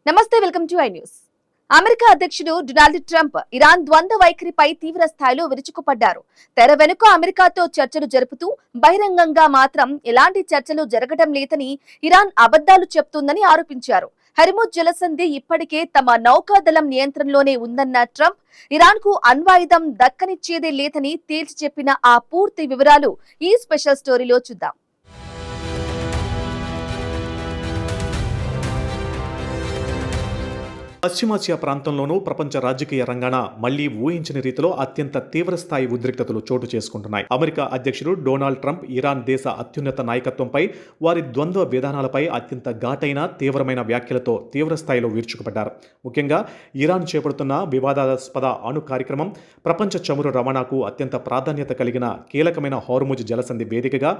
నమస్తే, welcome to I news. America అధ్యక్షుడు Donald Trump Iran ద్వంద్వ వైఖరిపై తీవ్ర స్థాయిలో విరుచుకుపడ్డారు. తెర వెనుక అమెరికాతో చర్చలు జరుపుతూ బహిరంగంగా మాత్రం ఎలాంటి చర్చలు జరగడం లేదని ఇరాన్ అబద్ధాలు చెప్తుందని ఆరోపించారు. హర్ముజ్ జలసంధి ఇప్పటికే తమ నౌకాదళం నియంత్రణలోనే ఉందన్న ట్రంప్ ఇరాన్ కు అణ్వాయుధం దక్కనిచ్చేదే లేదని తేల్చి చెప్పిన ఆ పూర్తి వివరాలు ఈ స్పెషల్ స్టోరీలో చూద్దాం. పశ్చిమాసియా ప్రాంతంలోనూ ప్రపంచ రాజకీయ రంగాన మళ్లీ ఊహించని రీతిలో అత్యంత తీవ్రస్థాయి ఉద్రిక్తతలు చోటు చేసుకుంటున్నాయి. అమెరికా అధ్యక్షుడు డొనాల్డ్ ట్రంప్ ఇరాన్ దేశ అత్యున్నత నాయకత్వంపై, వారి ద్వంద్వ విధానాలపై అత్యంత ఘాటైన తీవ్రమైన వ్యాఖ్యలతో తీవ్రస్థాయిలో విరుచుకుపడ్డారు. ముఖ్యంగా ఇరాన్ చేపడుతున్న వివాదాస్పద అణు కార్యక్రమం, ప్రపంచ చమురు రవాణాకు అత్యంత ప్రాధాన్యత కలిగిన కీలకమైన హార్ముజ్ జలసంధి వేదికగా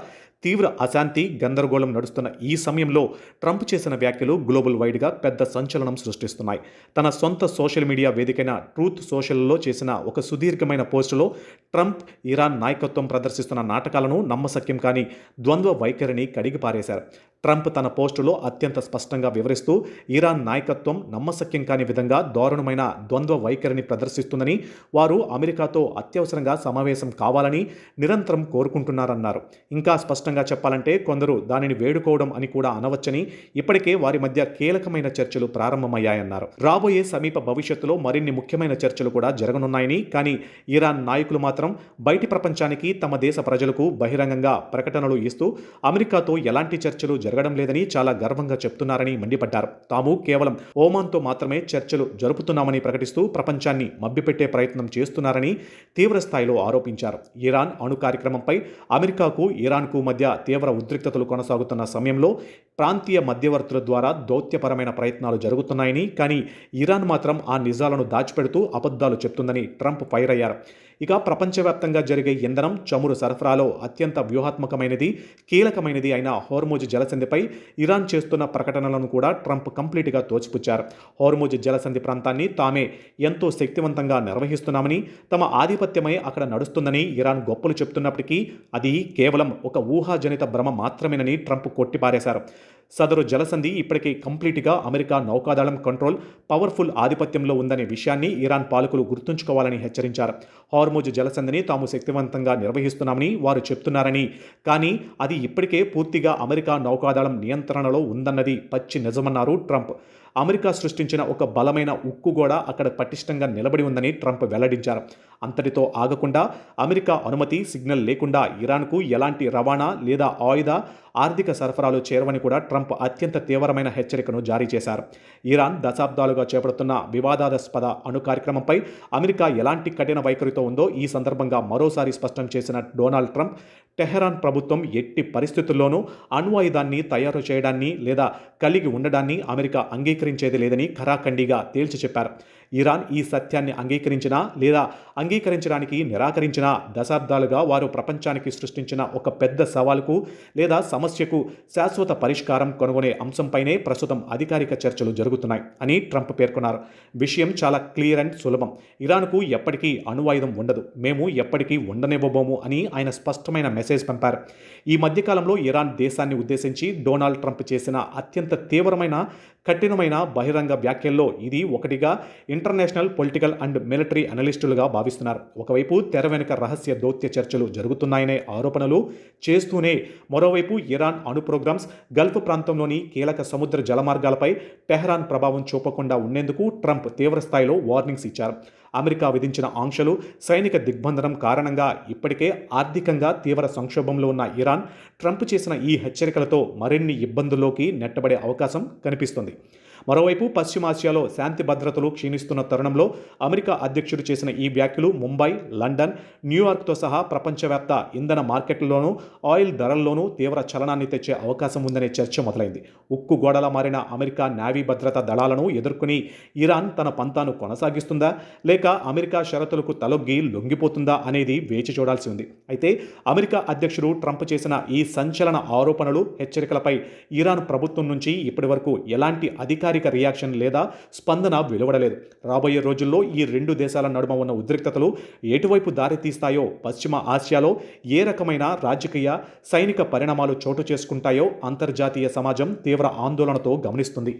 తీవ్ర అశాంతి, గందరగోళం నడుస్తున్న ఈ సమయంలో ట్రంప్ చేసిన వ్యాఖ్యలు గ్లోబల్ వైడ్గా పెద్ద సంచలనం సృష్టిస్తున్నాయి. తన సొంత సోషల్ మీడియా వేదికైన ట్రూత్ సోషల్లో చేసిన ఒక సుదీర్ఘమైన పోస్టులో ట్రంప్ ఇరాన్ నాయకత్వం ప్రదర్శిస్తున్న నాటకాలను నమ్మశక్యం కాని ద్వంద్వ వైఖరిని కడిగిపారేశారు. ట్రంప్ తన పోస్టులో అత్యంత స్పష్టంగా వివరిస్తూ ఇరాన్ నాయకత్వం నమ్మశక్యం కాని విధంగా దారుణమైన ద్వంద్వ వైఖరిని ప్రదర్శిస్తుందని, వారు అమెరికాతో అత్యవసరంగా సమావేశం కావాలని నిరంతరం కోరుకుంటున్నారన్నారు. ఇంకా స్పష్టంగా చెప్పాలంటే కొందరు దానిని వేడుకోవడం అని కూడా అనవచ్చని, ఇప్పటికే వారి మధ్య కీలకమైన చర్చలు ప్రారంభమయ్యాయన్నారు. రాబోయే సమీప భవిష్యత్తులో మరిన్ని ముఖ్యమైన చర్చలు కూడా జరగనున్నాయని, కానీ ఇరాన్ నాయకులు మాత్రం బయటి ప్రపంచానికి, తమ దేశ ప్రజలకు బహిరంగంగా ప్రకటనలు ఇస్తూ అమెరికాతో ఎలాంటి చర్చలు జరగడం లేదని చాలా గర్వంగా చెప్తున్నారని మండిపడ్డారు. తాము కేవలం ఓమాన్తో మాత్రమే చర్చలు జరుపుతున్నామని ప్రకటిస్తూ ప్రపంచాన్ని మభ్యపెట్టే ప్రయత్నం చేస్తున్నారని తీవ్రస్థాయిలో ఆరోపించారు. ఇరాన్ అణు కార్యక్రమంపై అమెరికాకు, ఇరాన్కు మధ్య తీవ్ర ఉద్రిక్తతలు కొనసాగుతున్న సమయంలో ప్రాంతీయ మధ్యవర్తుల ద్వారా దౌత్యపరమైన ప్రయత్నాలు జరుగుతున్నాయని, కానీ ఇరాన్ మాత్రం ఆ నిజాలను దాచిపెడుతూ అబద్ధాలు చెప్తుందని ట్రంప్ ఫైర్ అయ్యారు. ఇక ప్రపంచవ్యాప్తంగా జరిగే ఇంధనం, చమురు సరఫరాలో అత్యంత వ్యూహాత్మకమైనది, కీలకమైనది అయిన హార్ముజ్ జలసంధిపై ఇరాన్ చేస్తున్న ప్రకటనలను కూడా ట్రంప్ కంప్లీట్గా తోచిపుచ్చారు. హార్ముజ్ జలసంధి ప్రాంతాన్ని తామే ఎంతో శక్తివంతంగా నిర్వహిస్తున్నామని, తమ ఆధిపత్యమై అక్కడ నడుస్తుందని ఇరాన్ గొప్పలు చెప్తున్నప్పటికీ అది కేవలం ఒక ఊహాజనిత భ్రమ మాత్రమేనని ట్రంప్ కొట్టిపారేశారు. సదరు జలసంధి ఇప్పటికే కంప్లీట్గా అమెరికా నౌకాదళం కంట్రోల్, పవర్ఫుల్ ఆధిపత్యంలో ఉందనే విషయాన్ని ఇరాన్ పాలకులు గుర్తుంచుకోవాలని హెచ్చరించారు. హార్ముజ్ జలసంధిని తాము శక్తివంతంగా నిర్వహిస్తున్నామని వారు చెప్తున్నారని, కానీ అది ఇప్పటికే పూర్తిగా అమెరికా నౌకాదళం నియంత్రణలో ఉందన్నది పచ్చి నిజమన్నారు ట్రంప్. అమెరికా సృష్టించిన ఒక బలమైన ఉక్కు గోడ అక్కడ పటిష్టంగా నిలబడి ఉందని ట్రంప్ వెల్లడించారు. అంతటితో ఆగకుండా అమెరికా అనుమతి, సిగ్నల్ లేకుండా ఇరాన్కు ఎలాంటి రవాణా లేదా ఆయుధ, ఆర్థిక సరఫరాలు చేరవని కూడా ట్రంప్ అత్యంత తీవ్రమైన హెచ్చరికను జారీ చేశారు. ఇరాన్ దశాబ్దాలుగా చేపడుతున్న వివాదాస్పద అణు కార్యక్రమంపై అమెరికా ఎలాంటి కఠిన వైఖరితో ఉందో ఈ సందర్భంగా మరోసారి స్పష్టం చేసిన డొనాల్డ్ ట్రంప్, టెహరాన్ ప్రభుత్వం ఎట్టి పరిస్థితుల్లోనూ అణ్వాయుధాన్ని తయారు చేయడాన్ని లేదా కలిగి ఉండడాన్ని అమెరికా అంగీకరించేది లేదని ఖరాఖండిగా తేల్చి చెప్పారు. ఇరాన్ ఈ సత్యాన్ని అంగీకరించినా లేదా అంగీకరించడానికి నిరాకరించినా దశాబ్దాలుగా వారు ప్రపంచానికి సృష్టించిన ఒక పెద్ద సవాలుకు లేదా సమస్యకు శాశ్వత పరిష్కారం కనుగొనే అంశంపైనే ప్రస్తుతం అధికారిక చర్చలు జరుగుతున్నాయి అని ట్రంప్ పేర్కొన్నారు. విషయం చాలా క్లియర్ అండ్ సులభం. ఇరాన్కు ఎప్పటికీ అణ్వాయుధం ఉండదు, మేము ఎప్పటికీ ఉండనివ్వబోము అని ఆయన స్పష్టమైన మెసేజ్ పంపారు. ఈ మధ్యకాలంలో ఇరాన్ దేశాన్ని ఉద్దేశించి డొనాల్డ్ ట్రంప్ చేసిన అత్యంత తీవ్రమైన, కఠినమైన బహిరంగ వ్యాఖ్యల్లో ఇది ఒకటిగా ఇంటర్నేషనల్ పొలిటికల్ అండ్ మిలిటరీ అనలిస్టులుగా భావిస్తున్నారు. ఒకవైపు తెర వెనుక రహస్య దౌత్య చర్చలు జరుగుతున్నాయనే ఆరోపణలు చేస్తూనే, మరోవైపు ఇరాన్ అణు ప్రోగ్రామ్స్, గల్ఫ్ ప్రాంతంలోని కీలక సముద్ర జలమార్గాలపై టెహరాన్ ప్రభావం చూపకుండా ఉండేందుకు ట్రంప్ తీవ్రస్థాయిలో వార్నింగ్స్ ఇచ్చారు. అమెరికా విధించిన ఆంక్షలు, సైనిక దిగ్బంధనం కారణంగా ఇప్పటికే ఆర్థికంగా తీవ్ర సంక్షోభంలో ఉన్న ఇరాన్ ట్రంప్ చేసిన ఈ హెచ్చరికలతో మరిన్ని ఇబ్బందుల్లోకి నెట్టబడే అవకాశం కనిపిస్తుంది. మరోవైపు పశ్చిమాసియాలో శాంతి భద్రతలు క్షీణిస్తున్న తరుణంలో అమెరికా అధ్యక్షుడు చేసిన ఈ వ్యాఖ్యలు ముంబై, లండన్, న్యూయార్క్తో సహా ప్రపంచవ్యాప్త ఇంధన మార్కెట్లలోనూ, ఆయిల్ ధరల్లోనూ తీవ్ర చలనాన్ని తెచ్చే అవకాశం ఉందనే చర్చ మొదలైంది. ఉక్కు గోడలా మారిన అమెరికా నేవీ భద్రతా దళాలను ఎదుర్కొని ఇరాన్ తన పంతాను కొనసాగిస్తుందా, లేక అమెరికా షరతులకు తలొగ్గి లొంగిపోతుందా అనేది వేచి చూడాల్సి ఉంది. అయితే అమెరికా అధ్యక్షుడు ట్రంప్ చేసిన ఈ సంచలన ఆరోపణలు, హెచ్చరికలపై ఇరాన్ ప్రభుత్వం నుంచి ఇప్పటివరకు ఎలాంటి అధికారిక రియాక్షన్ లేదా స్పందన వెలువడలేదు. రాబోయే రోజుల్లో ఈ రెండు దేశాల నడుమ ఉన్న ఉద్రిక్తతలు ఎటువైపు దారితీస్తాయో, పశ్చిమ ఆసియాలో ఏ రకమైన రాజకీయ, సైనిక పరిణామాలు చోటు చేసుకుంటాయో అంతర్జాతీయ సమాజం తీవ్ర ఆందోళనతో గమనిస్తుంది.